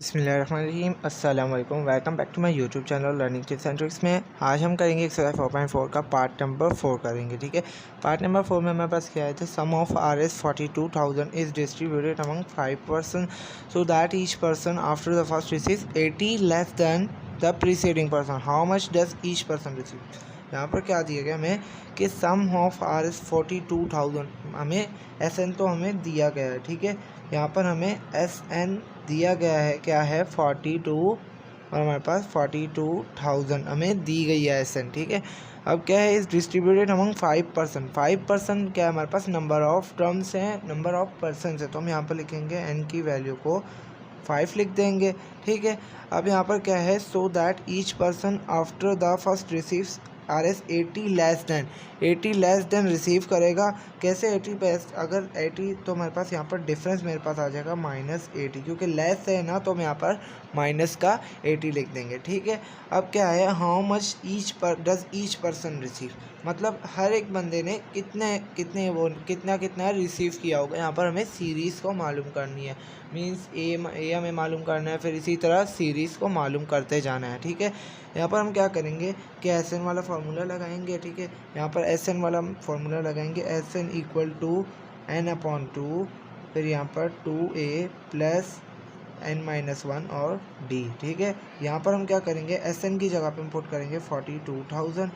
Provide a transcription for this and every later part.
बिस्मिल्लाहिर्रहमानिर्रहीम अस्सलाम वालेकुम। Welcome back to my YouTube channel learning tips and tricks में आज हम करेंगे एक्सरसाइज 4.4 का पार्ट नंबर 4 करेंगे। ठीक है, पार्ट नंबर 4 में हमारे पास क्या है, some of RS 42,000 is distributed among 5 person so that each person after the first receives 80 less than the preceding person. How much does each person receive. यहाँ पर क्या दिया गया हमें कि सम ऑफ RS 42,000, हमें SN तो हमें दिया गया है। ठीक है, यहाँ पर हमें SN दिया गया है, क्या है 42, और हमारे पास 42,000 हमें दी गई है SN। ठीक है, अब क्या है, इस डिस्ट्रीब्यूटेड अमंग 5 पर्सन। 5 पर्सन क्या है, हमारे पास नंबर ऑफ टर्म्स हैं, नंबर ऑफ पर्सन है, तो हम यहाँ पर लिखेंगे N की वैल्यू को 5 लिख देंगे। ठीक है, अब यहाँ पर क्या है, सो that each person after the first receives RS 80 less than receive करेगा। कैसे 80 बेस्ट, अगर 80 तो हमारे पास यहाँ पर डिफरेंस मेरे पास आ जाएगा -80, क्योंकि लेस है ना, तो हम यहाँ पर माइनस का 80 लिख देंगे। ठीक है, अब क्या है, how much does each person receive, मतलब हर एक बंदे ने कितना रिसीव किया होगा। यहाँ पर हमें सीरीज़ को मालूम करनी है, मींस ए हमें मालूम करना है, फिर इसी तरह सीरीज़ को मालूम करते जाना है। ठीक है, यहाँ पर हम क्या करेंगे कि SN वाला फार्मूला लगाएंगे। ठीक है, यहाँ पर SN वाला फार्मूला लगाएंगे, SN इक्वल टू N/2, फिर यहाँ पर 2A प्लस N-1 और D। ठीक है, यहाँ पर हम क्या करेंगे, SN की जगह पे हम पुट करेंगे 42,000।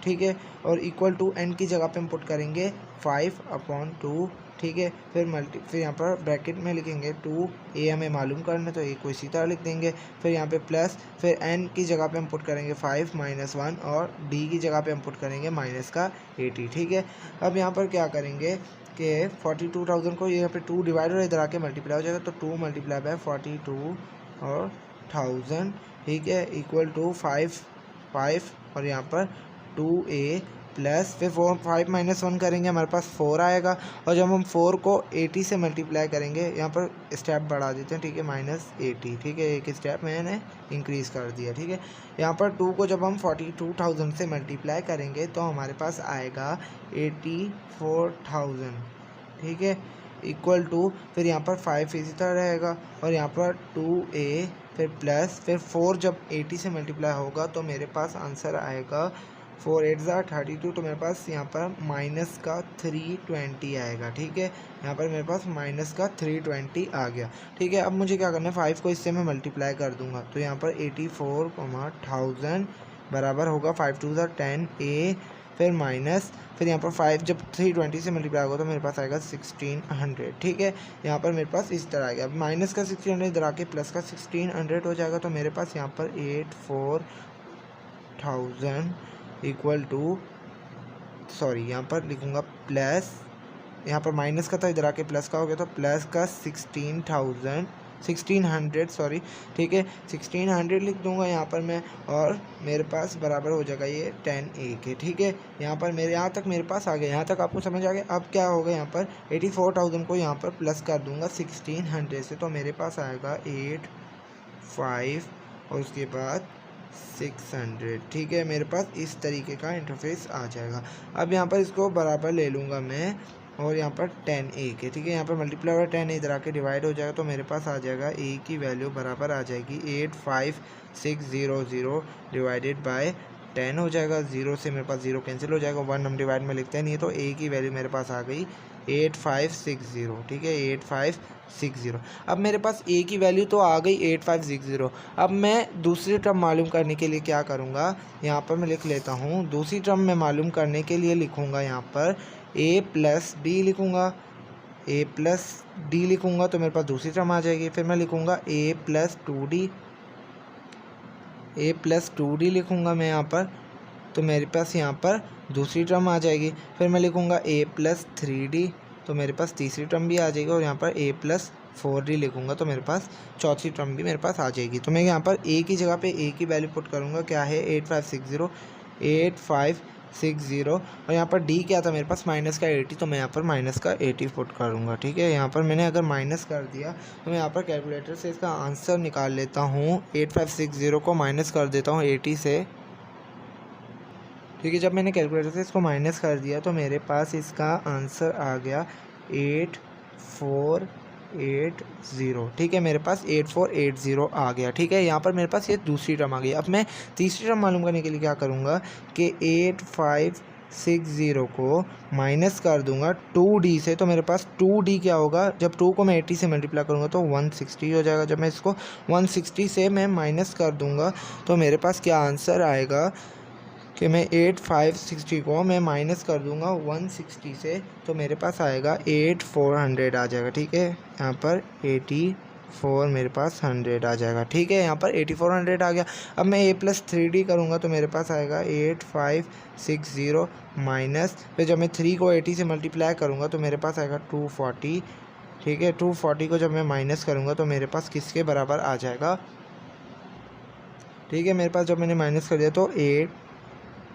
ठीक है, और इक्वल टू N की जगह पे हम पुट करेंगे 5/2। ठीक है, फिर यहाँ पर ब्रैकेट में लिखेंगे 2A हमें मालूम करना है, तो A को इसी तरह लिख देंगे। फिर यहाँ पे प्लस, फिर N की जगह पे हम पुट करेंगे 5 -1, और D की जगह पे हम पुट करेंगे माइनस का 80। ठीक है, अब यहाँ पर क्या करेंगे कि 42,000 को यहाँ पे 2 डिवाइड और इधर आके मल्टीप्लाई हो जाएगा, तो 2 मल्टीप्लाई बाय 42 और 1000। ठीक है, इक्वल टू 5 और यहाँ पर 2A प्लस, फिर 5 -1 करेंगे, हमारे पास 4 आएगा, और जब हम 4 को 80 से मल्टीप्लाई करेंगे, यहाँ पर स्टेप बढ़ा देते हैं। ठीक है, -80। ठीक है, एक स्टेप मैंने इंक्रीज़ कर दिया। ठीक है, यहाँ पर 2 को जब हम 42,000 से मल्टीप्लाई करेंगे, तो हमारे पास आएगा 84,000। ठीक है, इक्वल टू, फिर यहाँ पर 5 इसी तरह रहेगा, और यहाँ पर 2A फिर प्लस, फिर 4 जब 80 से मल्टीप्लाई होगा, तो मेरे पास आंसर आएगा 4 8 32, तो मेरे पास यहाँ पर माइनस का 320 आएगा। ठीक है, यहाँ पर मेरे पास माइनस का 320 आ गया। ठीक है, अब मुझे क्या करना है, 5 को इससे मैं मल्टीप्लाई कर दूंगा, तो यहाँ पर 84,000 बराबर होगा 5 2 10A, फिर माइनस, फिर यहाँ पर 5 जब 320 से मल्टीप्लाई होगा, तो मेरे पास आएगा 1600। ठीक है, यहाँ पर मेरे पास इस तरह आ गया। अब माइनस का 1600 इधर आके प्लस का 1600 हो जाएगा, तो मेरे पास यहाँ पर 84,000 इक्वल टू, सॉरी यहाँ पर लिखूँगा प्लस, यहाँ पर माइनस का था, इधर आके प्लस का हो गया, तो प्लस का 1600 सॉरी। ठीक है, 1600 लिख दूंगा यहाँ पर मैं, और मेरे पास बराबर हो जाएगा ये 10A के। ठीक है, यहाँ पर यहाँ तक मेरे पास आ गया, यहाँ तक आपको समझ आ गया। अब क्या होगा, यहाँ पर 84,000 को यहाँ पर प्लस कर दूंगा 1600 से, तो मेरे पास आएगा 85 और उसके बाद 600। ठीक है, मेरे पास इस तरीके का इंटरफेस आ जाएगा। अब यहाँ पर इसको बराबर ले लूँगा मैं, और यहाँ पर 10A के। ठीक है, यहाँ पर मल्टीप्लाई और 10 इधर आके डिवाइड हो जाएगा, तो मेरे पास आ जाएगा A की वैल्यू बराबर आ जाएगी 85600 डिवाइडेड बाय 10 हो जाएगा। 0 से मेरे पास 0 कैंसिल हो जाएगा, 1 हम डिवाइड में लिखते नहीं है, तो A की वैल्यू मेरे पास आ गई 8560। ठीक है, 8560। अब मेरे पास A की वैल्यू तो आ गई 8560। अब मैं दूसरी टर्म मालूम करने के लिए क्या करूँगा, यहाँ पर मैं लिख लेता हूँ। दूसरी टर्म में मालूम करने के लिए लिखूँगा यहाँ पर A प्लस D लिखूँगा, A प्लस D लिखूँगा, तो मेरे पास दूसरी टर्म आ जाएगी। फिर मैं लिखूँगा A प्लस 2D लिखूँगा मैं यहाँ पर, तो मेरे पास यहाँ पर दूसरी टर्म आ जाएगी। फिर मैं लिखूँगा A प्लस 3D, तो मेरे पास तीसरी टर्म भी आ जाएगी, और यहाँ पर A प्लस 4D लिखूँगा, तो मेरे पास चौथी टर्म भी मेरे पास आ जाएगी। तो मैं यहाँ पर A की जगह पे A की वैल्यू पुट करूँगा, क्या है 8560, और यहाँ पर D क्या था मेरे पास माइनस का 80, तो मैं यहाँ पर माइनस का 80 पुट करूँगा। ठीक है, यहाँ पर मैंने अगर माइनस कर दिया, तो मैं यहाँ पर कैलकुलेटर से इसका आंसर निकाल लेता हूँ। 8560 को माइनस कर देता हूँ 80 से। ठीक है, जब मैंने कैलकुलेटर से इसको माइनस कर दिया, तो मेरे पास इसका आंसर आ गया 84 8480, ठीक है, मेरे पास 8480 आ गया। ठीक है, यहाँ पर मेरे पास ये दूसरी टर्म आ गई। अब मैं तीसरी टर्म मालूम करने के लिए क्या करूँगा कि 8560 को माइनस कर दूंगा 2D से, तो मेरे पास 2D क्या होगा, जब 2 को मैं 80 से मल्टीप्लाई करूँगा तो 160 हो जाएगा। जब मैं इसको 160 से मैं माइनस कर दूंगा तो मेरे पास क्या आंसर आएगा कि मैं 8560 को मैं माइनस कर दूंगा 160 से, तो मेरे पास आएगा 8400 आ जाएगा। ठीक है, यहाँ पर 84 मेरे पास 100 आ जाएगा। ठीक है, यहाँ पर 8400 आ गया। अब मैं a+3d करूँगा तो मेरे पास आएगा 8560 माइनस, फिर जब मैं 3 को 80 से मल्टीप्लाई करूँगा तो मेरे पास आएगा 240। ठीक है, 240 को जब मैं माइनस करूँगा तो मेरे पास किसके बराबर आ जाएगा। ठीक है, मेरे पास जब मैंने माइनस कर दिया तो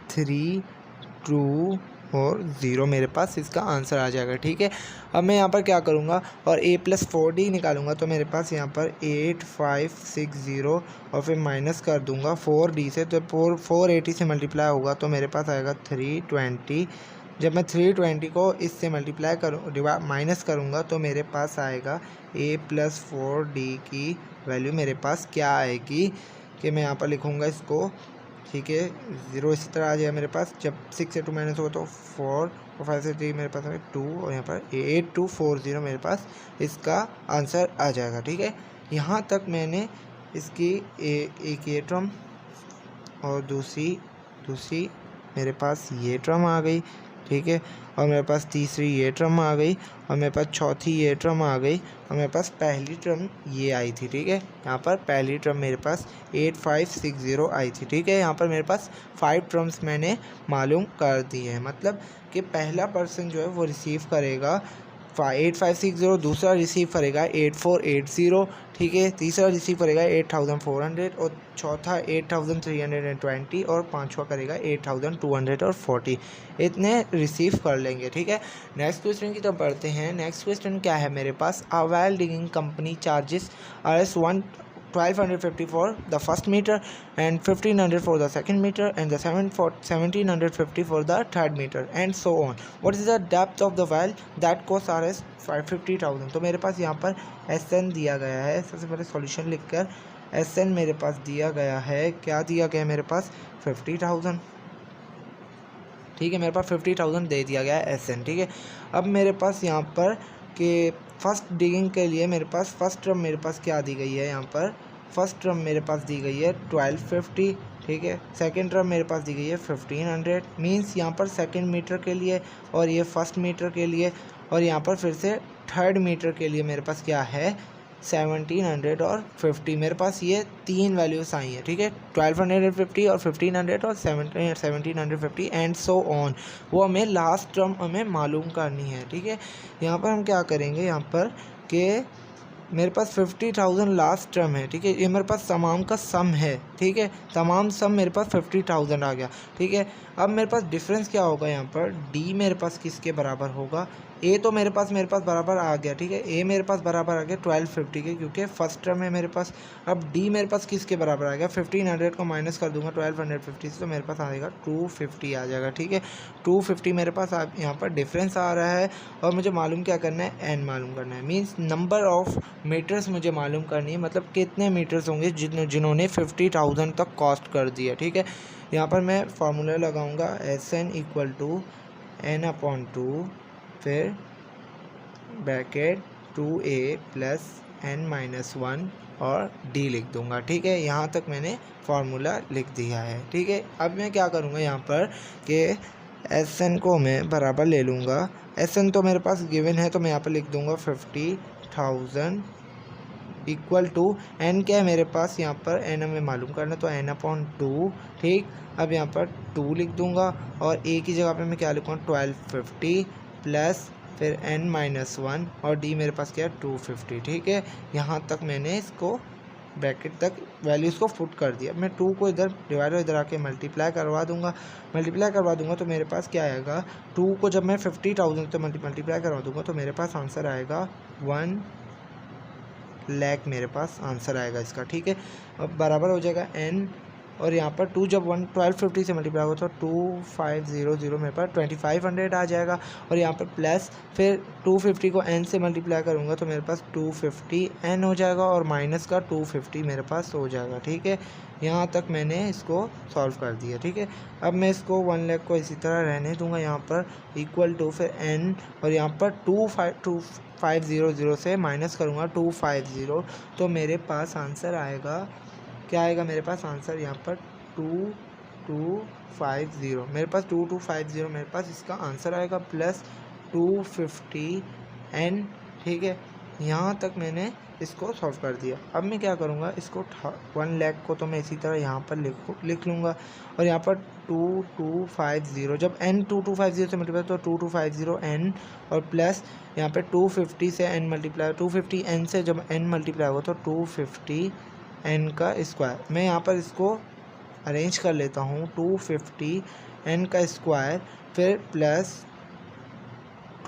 83240 मेरे पास इसका आंसर आ जाएगा। ठीक है, अब मैं यहाँ पर क्या करूँगा और a+4d निकालूंगा तो मेरे पास यहाँ पर 8560 और फिर माइनस कर दूँगा 4d से, तो 480 से मल्टीप्लाई होगा तो मेरे पास आएगा 320। जब मैं 320 को इससे मल्टीप्लाई करूँ माइनस करूँगा तो मेरे पास आएगा a+4d की वैल्यू मेरे पास क्या आएगी कि मैं यहाँ पर लिखूँगा इसको। ठीक है, 0 इसी तरह आ जाएगा मेरे पास। जब 6 से 2 माइनस होगा तो 4 और 5 से 3 मेरे पास है 2 और यहाँ पर 8240 मेरे पास इसका आंसर आ जाएगा। ठीक है, यहाँ तक मैंने इसकी एक ये टर्म और दूसरी मेरे पास ये टर्म आ गई। ठीक है, और मेरे पास तीसरी ये टर्म आ गई और मेरे पास चौथी ये टर्म आ गई और मेरे पास पहली टर्म ये आई थी। ठीक है, यहाँ पर पहली टर्म मेरे पास 8560 आई थी। ठीक है, यहाँ पर मेरे पास 5 टर्म्स मैंने मालूम कर दी है, मतलब कि पहला पर्सन जो है वो रिसीव करेगा 8560, दूसरा रिसीव करेगा 8480, ठीक है, तीसरा रिसीव करेगा 8400 और चौथा 8320 और पांचवा करेगा 8240। इतने रिसीव कर लेंगे। ठीक है, नेक्स्ट क्वेश्चन की तरफ बढ़ते हैं। नेक्स्ट क्वेश्चन क्या है मेरे पास, a well digging company charges RS 1250 for the first meter and 1500 for the second meter and the 1750 for the third meter and so on. What is the depth of the well that costs RS 550,000? तो मेरे पास यहाँ पर SN दिया गया है। सबसे पहले solution लिखकर SN मेरे पास दिया गया है, क्या दिया गया है मेरे पास 50,000। ठीक है, मेरे पास 50,000 दे दिया गया है SN। ठीक है, अब मेरे पास यहाँ पर कि फर्स्ट डिगिंग के लिए मेरे पास फर्स्ट टर्म मेरे पास क्या दी गई है, यहाँ पर फर्स्ट टर्म मेरे पास दी गई है 1250। ठीक है, सेकंड टर्म मेरे पास दी गई है 1500, मींस यहाँ पर सेकंड मीटर के लिए और ये फर्स्ट मीटर के लिए, और यहाँ पर फिर से थर्ड मीटर के लिए मेरे पास क्या है 1700 और 50। मेरे पास ये तीन वैल्यूज आई हैं। ठीक है, 1250 और 1500 और 1750 एंड सो ऑन, वो हमें लास्ट टर्म हमें मालूम करनी है। ठीक है, यहाँ पर हम क्या करेंगे, यहाँ पर कि मेरे पास 50,000 लास्ट टर्म है। ठीक है, ये मेरे पास तमाम का सम है। ठीक है, तमाम सम मेरे पास 50,000 आ गया। ठीक है, अब मेरे पास डिफरेंस क्या होगा, यहाँ पर डी मेरे पास किसके बराबर होगा, ए तो मेरे पास बराबर आ गया। ठीक है, ए मेरे पास बराबर आ गया 1250 के, क्योंकि फर्स्ट टर्म है मेरे पास। अब डी मेरे पास किसके बराबर आ गया, 1500 को माइनस कर दूंगा 1250 से, तो मेरे पास आएगा 250 आ जाएगा। ठीक है, 250 मेरे पास यहाँ पर डिफरेंस आ रहा है और मुझे मालूम क्या करना है, एन मालूम करना है, मीन्स नंबर ऑफ मीटर्स मुझे मालूम करनी है, मतलब कितने मीटर्स होंगे जिन्होंने 50,000 तक कॉस्ट कर दिया। ठीक है, यहाँ पर मैं फार्मूला लगाऊंगा SN इक्वल टू N/2 फिर ब्रैकेट 2A प्लस N-1 और D लिख दूंगा। ठीक है, यहाँ तक मैंने फार्मूला लिख दिया है। ठीक है, अब मैं क्या करूँगा यहाँ पर कि SN को मैं बराबर ले लूँगा। SN तो मेरे पास गिवन है तो मैं यहाँ पर लिख दूँगा 50,000 इक्वल टू N क्या है मेरे पास, यहाँ पर N हमें मालूम करना, तो N/2। ठीक, अब यहाँ पर 2 लिख दूँगा और A की जगह पे मैं क्या लिखूँगा 1250 प्लस फिर N-1 और D मेरे पास क्या है 250। ठीक है, यहाँ तक मैंने इसको ब्रैकेट तक वैल्यूज़ को पुट कर दिया। मैं 2 को इधर डिवाइडर इधर आके मल्टीप्लाई करवा दूंगा तो मेरे पास क्या आएगा, 2 को जब मैं 50,000 से मल्टीप्लाई करवा दूंगा तो मेरे पास आंसर आएगा 1 लाख, मेरे पास आंसर आएगा इसका। ठीक है, अब बराबर हो जाएगा N और यहाँ पर 2 जब 1250 से मल्टीप्लाई होगा तो 2500 मेरे पास 2500 आ जाएगा। और यहाँ पर प्लस फिर 250 को n से मल्टीप्लाई करूँगा तो मेरे पास 250 n हो जाएगा और माइनस का 250 मेरे पास हो जाएगा। ठीक है, यहाँ तक मैंने इसको सॉल्व कर दिया। ठीक है, अब मैं इसको 1 लाख को इसी तरह रहने दूंगा यहाँ पर इक्वल टू फिर n और यहाँ पर 2500 से माइनस करूँगा 250 तो मेरे पास आंसर आएगा, क्या आएगा मेरे पास आंसर यहाँ पर 2250 मेरे पास 2250 मेरे पास इसका आंसर आएगा प्लस 250 n। ठीक है, यहाँ तक मैंने इसको सॉल्व कर दिया। अब मैं क्या करूँगा, इसको 1 लाख को तो मैं इसी तरह यहाँ पर लिख लूँगा और यहाँ पर 2250 जब n 2250 से मल्टीप्लाई तो 2250 n और प्लस यहाँ पे 250 से n मल्टीप्लाई 250 n से जब n मल्टीप्लाई होगा तो 250 n का स्क्वायर। मैं यहाँ पर इसको अरेंज कर लेता हूँ 250 n का स्क्वायर फिर प्लस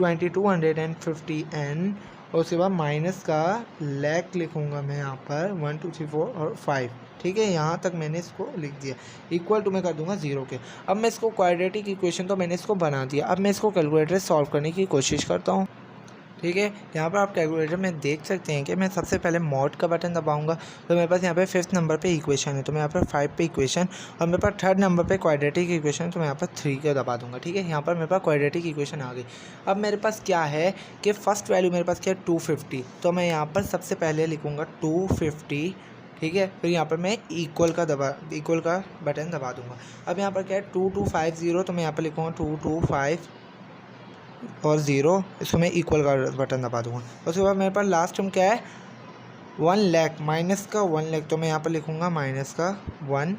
2250 n और उसके बाद माइनस का लैक लिखूँगा मैं यहाँ पर 1 2 3 4 और 5। ठीक है, यहाँ तक मैंने इसको लिख दिया। इक्वल टू मैं कर दूंगा 0 के। अब मैं इसको क्वाड्रेटिक इक्वेशन तो मैंने इसको बना दिया। अब मैं इसको कैलकुलेटर से सॉल्व करने की कोशिश करता हूँ। ठीक है, यहाँ पर आप कैलकुलेटर में देख सकते हैं कि मैं सबसे पहले मॉड का बटन दबाऊंगा तो मेरे पास यहाँ पे 5th नंबर पे इक्वेशन है तो मैं यहाँ पर 5 पे इक्वेशन और मेरे पास 3rd नंबर पे क्वाड्रेटिक इक्वेशन तो मैं यहाँ पर 3 का दबा दूंगा। ठीक है, यहाँ पर मेरे पास क्वाड्रेटिक इक्वेशन आ गई। अब मेरे पास क्या है कि फर्स्ट वैल्यू मेरे पास क्या है 250 तो मैं यहाँ पर सबसे पहले लिखूँगा 250। ठीक है, फिर यहाँ पर मैं इक्वल का बटन दबा दूँगा। अब यहाँ पर क्या है 2250 तो मैं यहाँ पर लिखूँगा 225 और 0 इसको मैं इक्वल का बटन दबा दूंगा। उसके बाद मेरे पास लास्ट में क्या है 1 लाख माइनस का 1 लाख तो मैं यहाँ पर लिखूँगा माइनस का 15।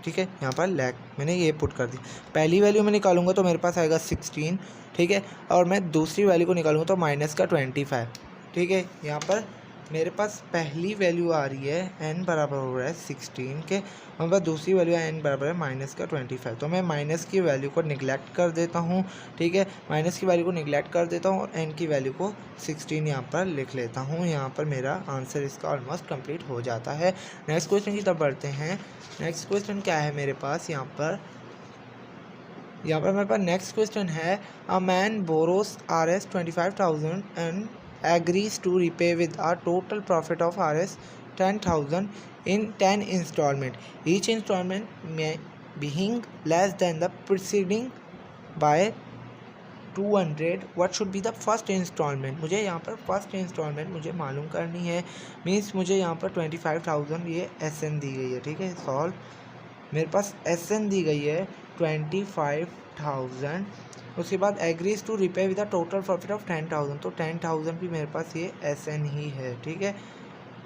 ठीक है, यहाँ पर लाख मैंने ये पुट कर दी। पहली वैल्यू मैं निकालूंगा तो मेरे पास आएगा 16। ठीक है, और मैं दूसरी वैल्यू को निकालूंगा तो माइनस का 25। ठीक है, यहाँ पर मेरे पास पहली वैल्यू आ रही है n बराबर हो रहा है 16 के और मेरे पास दूसरी वैल्यू है n बराबर है माइनस का 25 तो मैं माइनस की वैल्यू को निगलेक्ट कर देता हूँ। ठीक है, माइनस की वैल्यू को निगलेक्ट कर देता हूँ और n की वैल्यू को 16 यहाँ पर लिख लेता हूँ। यहाँ पर मेरा आंसर इसका ऑलमोस्ट कंप्लीट हो जाता है। नेक्स्ट क्वेश्चन की तरफ बढ़ते हैं। नेक्स्ट क्वेश्चन क्या है मेरे पास, यहाँ पर मेरे पास नेक्स्ट क्वेश्चन है a man borrows Rs 25,000 and agrees to repay with a total profit of Rs 10,000 in 10 installment, each installment may being less than the preceding by 200. What should be the first installment? मुझे यहाँ पर first instalment मुझे मालूम करनी है। Means मुझे यहाँ पर 25,000 ये SN दी गई है। ठीक है, सॉल्व मेरे पास SN दी गई है 25,000। उसके बाद agrees to repay with a total profit of 10,000 तो 10,000 भी मेरे पास ये SN ही है। ठीक है,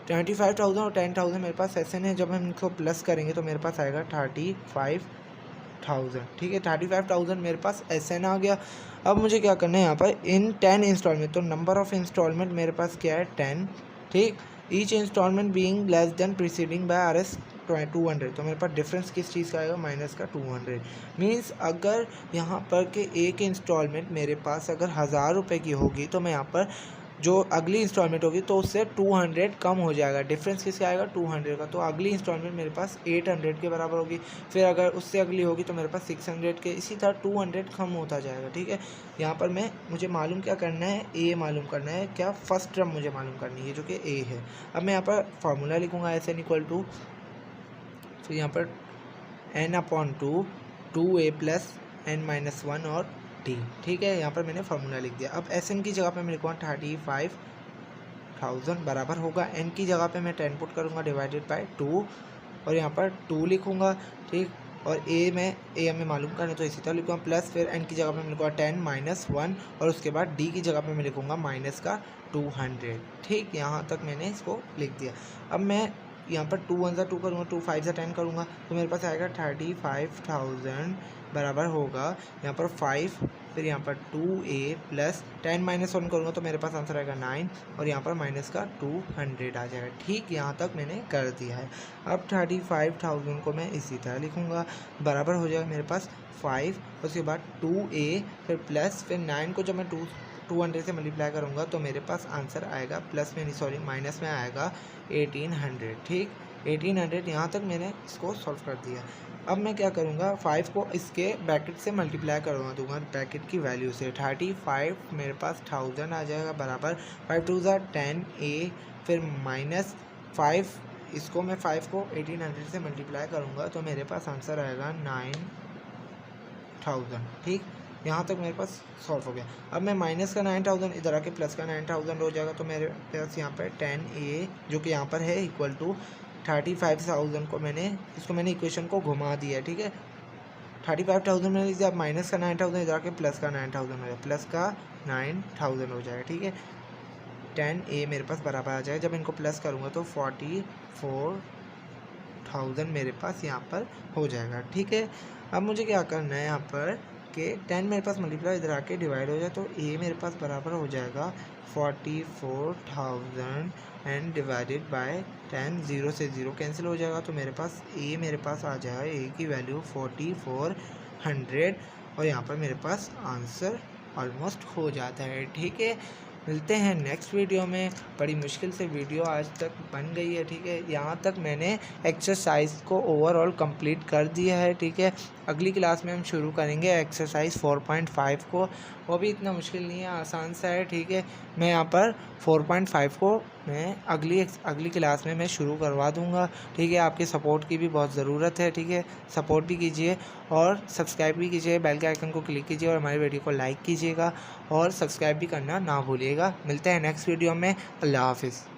25,000 और 10,000 मेरे पास SN है। जब हम इनको प्लस करेंगे तो मेरे पास आएगा 35,000। ठीक है, 35,000 मेरे पास SN आ गया। अब मुझे क्या करना है यहाँ पर इन 10 इंस्टॉलमेंट तो नंबर ऑफ इंस्टॉलमेंट मेरे पास क्या है 10। ठीक, each installment being less than preceding by Rs 200 तो मेरे पास डिफरेंस किस चीज़ का आएगा माइनस का 200। मीन्स अगर यहाँ पर के एक इंस्टॉलमेंट मेरे पास अगर 1000 रुपये की होगी तो मैं यहाँ पर जो अगली इंस्टॉलमेंट होगी तो उससे 200 कम हो जाएगा। डिफरेंस किसका आएगा 200 का, तो अगली इंस्टॉलमेंट मेरे पास 800 के बराबर होगी। फिर अगर उससे अगली होगी तो मेरे पास 600 के, इसी तरह 200 कम होता जाएगा। ठीक है, यहाँ पर मुझे मालूम क्या करना है, ए मालूम करना है, क्या फर्स्ट टर्म मुझे मालूम करनी है जो कि ए है। अब मैं यहाँ पर फार्मूला लिखूँगा SN इक्वल टू, तो यहाँ पर n/2 2a + n-1 और d। ठीक है, यहाँ पर मैंने फार्मूला लिख दिया। अब SN की जगह पे मैं लिखूँगा 35,000 बराबर होगा n की जगह पे मैं 10 पुट करूँगा डिवाइडेड बाय 2 और यहाँ पर 2 लिखूँगा। ठीक, और a हमें मालूम करना तो इसी तरह लिखूँगा प्लस फिर n की जगह पे मैं लिखूँगा 10 - 1 और उसके बाद d की जगह पे मैं लिखूँगा माइनस का 200। ठीक, यहाँ तक मैंने इसको लिख दिया। अब मैं यहाँ पर 2 1 2 करूँगा, 2 5 10 करूँगा तो मेरे पास आएगा 35,000 बराबर होगा यहाँ पर 5 फिर यहाँ पर 2a + 10 - 1 करूँगा तो मेरे पास आंसर आएगा 9 और यहाँ पर माइनस का 200 आ जाएगा। ठीक, यहाँ तक मैंने कर दिया है। अब 35,000 को मैं इसी तरह लिखूँगा, बराबर हो जाएगा मेरे पास 5 उसके बाद 2a फिर प्लस फिर 9 को जब मैं 200 से मल्टीप्लाई करूँगा तो मेरे पास आंसर आएगा माइनस में आएगा 1800। ठीक, 1800 यहाँ तक मैंने इसको सॉल्व कर दिया। अब मैं क्या करूँगा, 5 को इसके ब्रैकेट से मल्टीप्लाई करवा दूँगा ब्रैकेट की वैल्यू से। 35 मेरे पास 1000 आ जाएगा बराबर 5 2 10a, फिर -5, इसको मैं 5 को 1800 से मल्टीप्लाई करूँगा तो मेरे पास आंसर आएगा 9000। ठीक, यहाँ तक मेरे पास सॉल्व हो गया। अब मैं माइनस का 9000 इधर आके प्लस का 9000 हो जाएगा तो मेरे पास यहाँ पर 10a जो कि यहाँ पर है इक्वल टू 35,000 को मैंने इक्वेशन को घुमा दिया। ठीक है, 35,000 मैंने लिया, अब माइनस का 9000 इधर आके प्लस का 9000 हो जाएगा, प्लस का 9000 हो जाएगा। ठीक है, 10a मेरे पास बराबर आ जाएगा, जब इनको प्लस करूँगा तो 44,000 मेरे पास यहाँ पर हो जाएगा। ठीक है, अब मुझे क्या करना है यहाँ पर कि 10 मेरे पास मल्टीप्लाई इधर आके डिवाइड हो जाए तो a मेरे पास बराबर हो जाएगा 44,000 एंड डिवाइडेड बाय 10, 0 से 0 कैंसिल हो जाएगा तो मेरे पास आ जाएगा, a की वैल्यू 4400 और यहाँ पर मेरे पास आंसर ऑलमोस्ट हो जाता है। ठीक है, मिलते हैं नेक्स्ट वीडियो में। बड़ी मुश्किल से वीडियो आज तक बन गई है। ठीक है, यहाँ तक मैंने एक्सरसाइज को ओवरऑल कंप्लीट कर दिया है। ठीक है, अगली क्लास में हम शुरू करेंगे एक्सरसाइज 4.5 को, वो भी इतना मुश्किल नहीं है, आसान सा है। ठीक है, मैं यहाँ पर 4.5 को मैं अगली क्लास में मैं शुरू करवा दूँगा। ठीक है, आपके सपोर्ट की भी बहुत ज़रूरत है। ठीक है, सपोर्ट भी कीजिए और सब्सक्राइब भी कीजिए, बेल के आइकन को क्लिक कीजिए और हमारी वीडियो को लाइक कीजिएगा और सब्सक्राइब भी करना ना भूलिएगा। मिलते हैं नेक्स्ट वीडियो में। अल्लाह हाफिज़।